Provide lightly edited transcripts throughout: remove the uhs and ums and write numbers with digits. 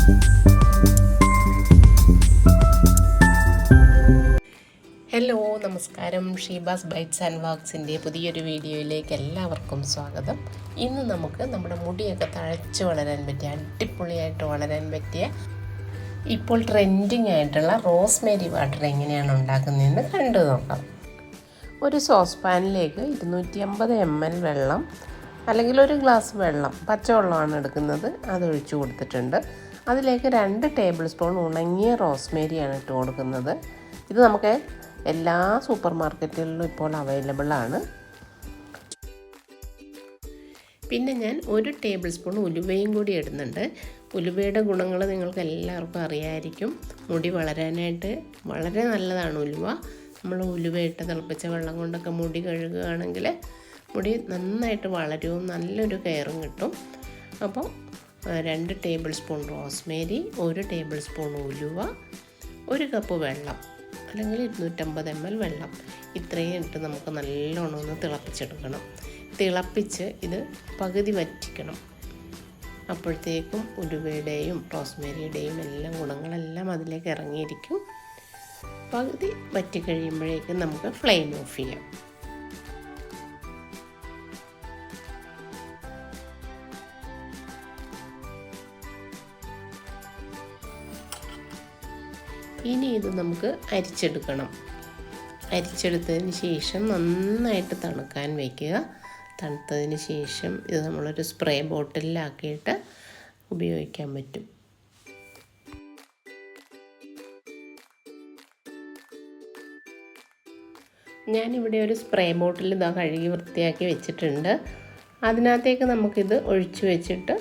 Hello നമസ്കാരം. Sheeba's bytes and വ്ളോഗ്സിൻ്റെ പുതിയൊരു വീഡിയോയിലേക്ക് എല്ലാവർക്കും സ്വാഗതം. ഇന്ന് നമുക്ക് നമ്മുടെ മുടിയൊക്കെ തഴച്ച് വളരാൻ പറ്റിയ, അടിപൊളിയായിട്ട് വളരാൻ പറ്റിയ, ഇപ്പോൾ ട്രെൻഡിങ് ആയിട്ടുള്ള റോസ്മേരി വാട്ടർ എങ്ങനെയാണ് ഉണ്ടാക്കുന്നതെന്ന് കണ്ടു നോക്കാം. ഒരു സോസ് പാനിലേക്ക് 250 ml വെള്ളം, അല്ലെങ്കിൽ ഒരു ഗ്ലാസ് വെള്ളം, പച്ചവെള്ളമാണ് എടുക്കുന്നത്, അതൊഴിച്ചു കൊടുത്തിട്ടുണ്ട്. അതിലേക്ക് 2 ടേബിൾ സ്പൂൺ ഉണങ്ങിയ റോസ്മേരിയാണ് ഇട്ട് കൊടുക്കുന്നത്. ഇത് നമുക്ക് എല്ലാ സൂപ്പർ മാർക്കറ്റുകളിലും ഇപ്പോൾ അവൈലബിൾ ആണ്. പിന്നെ ഞാൻ 1 ടേബിൾ സ്പൂൺ ഉലുവയും കൂടി ഇടുന്നുണ്ട്. ഉലുവയുടെ ഗുണങ്ങൾ നിങ്ങൾക്ക് എല്ലാവർക്കും അറിയാമായിരിക്കും. മുടി വളരാനായിട്ട് വളരെ നല്ലതാണ് ഉലുവ. നമ്മൾ ഉലുവയിട്ട് തിളപ്പിച്ച വെള്ളം കൊണ്ടൊക്കെ മുടി കഴുകുകയാണെങ്കിൽ മുടി നന്നായിട്ട് വളരും, നല്ലൊരു കെയറും കിട്ടും. അപ്പോൾ 2 table spoon Rosemary, 1 table spoon ഉലുവ, 1 കപ്പ് വെള്ളം, അല്ലെങ്കിൽ 250 ml വെള്ളം, ഇത്രയും ഇട്ട് നമുക്ക് നല്ലോണം ഒന്ന് തിളപ്പിച്ചെടുക്കണം. തിളപ്പിച്ച് ഇത് പകുതി വറ്റിക്കണം. അപ്പോഴത്തേക്കും ഉലുവയുടെയും റോസ്മേരിയുടെയും എല്ലാം ഗുണങ്ങളെല്ലാം അതിലേക്ക് ഇറങ്ങിയിരിക്കും. പകുതി വറ്റി കഴിയുമ്പോഴേക്കും നമുക്ക് ഫ്ലെയിം ഓഫ് ചെയ്യാം. ഇനി ഇത് നമുക്ക് അരിച്ചെടുക്കണം. അരിച്ചെടുത്തതിന് ശേഷം നന്നായിട്ട് തണുക്കാൻ വയ്ക്കുക. തണുത്തതിന് ശേഷം ഇത് നമ്മളൊരു സ്പ്രേ ബോട്ടിലാക്കിയിട്ട് ഉപയോഗിക്കാൻ പറ്റും. ഞാനിവിടെ ഒരു സ്പ്രേ ബോട്ടിൽ ഇതാ കഴുകി വൃത്തിയാക്കി വെച്ചിട്ടുണ്ട്. അതിനകത്തേക്ക് നമുക്കിത് ഒഴിച്ചു വെച്ചിട്ട്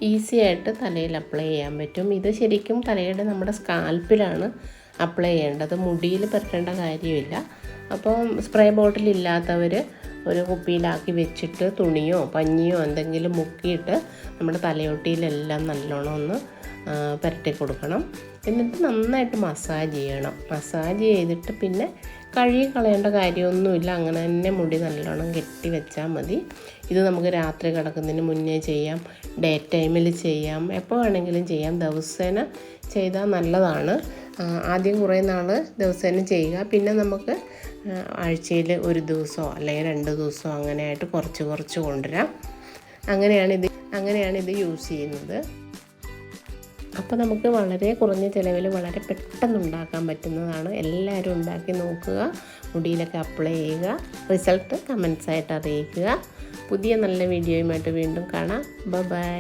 ഈസി ആയിട്ട് തലയിൽ അപ്ലൈ ചെയ്യാൻ പറ്റും. ഇത് ശരിക്കും തലയുടെ നമ്മുടെ സ്കാൽപ്പിലാണ് അപ്ലൈ ചെയ്യേണ്ടത്, മുടിയിൽ പരട്ടേണ്ട കാര്യമില്ല. അപ്പോൾ സ്പ്രേ ബോട്ടിൽ ഇല്ലാത്തവർ ഒരു കുപ്പിയിലാക്കി വെച്ചിട്ട് തുണിയോ പഞ്ഞിയോ എന്തെങ്കിലും മുക്കിയിട്ട് നമ്മുടെ തലയൊട്ടിയിലെല്ലാം നല്ലോണം ഒന്ന് പുരട്ടി കൊടുക്കണം. എന്നിട്ട് നന്നായിട്ട് മസാജ് ചെയ്യണം. മസാജ് ചെയ്തിട്ട് പിന്നെ കഴുകി കളയേണ്ട കാര്യമൊന്നുമില്ല. അങ്ങനെ തന്നെ മുടി നല്ലോണം കെട്ടി വെച്ചാൽ മതി. ഇത് നമുക്ക് രാത്രി കിടക്കുന്നതിന് മുന്നേ ചെയ്യാം, ഡേ ടൈമിൽ ചെയ്യാം, എപ്പോൾ വേണമെങ്കിലും ചെയ്യാം. ദിവസേന ചെയ്താൽ നല്ലതാണ്. ആദ്യം കുറേ നാൾ ദിവസേന ചെയ്യുക. പിന്നെ നമുക്ക് ആഴ്ചയിൽ 1 ദിവസമോ അല്ലെങ്കിൽ 2 ദിവസമോ അങ്ങനെയായിട്ട് കുറച്ച് കൊണ്ടുവരാം. അങ്ങനെയാണ് ഇത് യൂസ് ചെയ്യുന്നത്. അപ്പോൾ നമുക്ക് വളരെ കുറഞ്ഞ ചിലവിൽ വളരെ പെട്ടെന്ന് ഉണ്ടാക്കാൻ പറ്റുന്നതാണ്. എല്ലാവരും ഉണ്ടാക്കി നോക്കുക, മുടിയിലൊക്കെ അപ്ലൈ ചെയ്യുക, റിസൾട്ട് കമൻസായിട്ട് അറിയിക്കുക. പുതിയ നല്ല വീഡിയോയുമായിട്ട് വീണ്ടും കാണാം. ബൈ.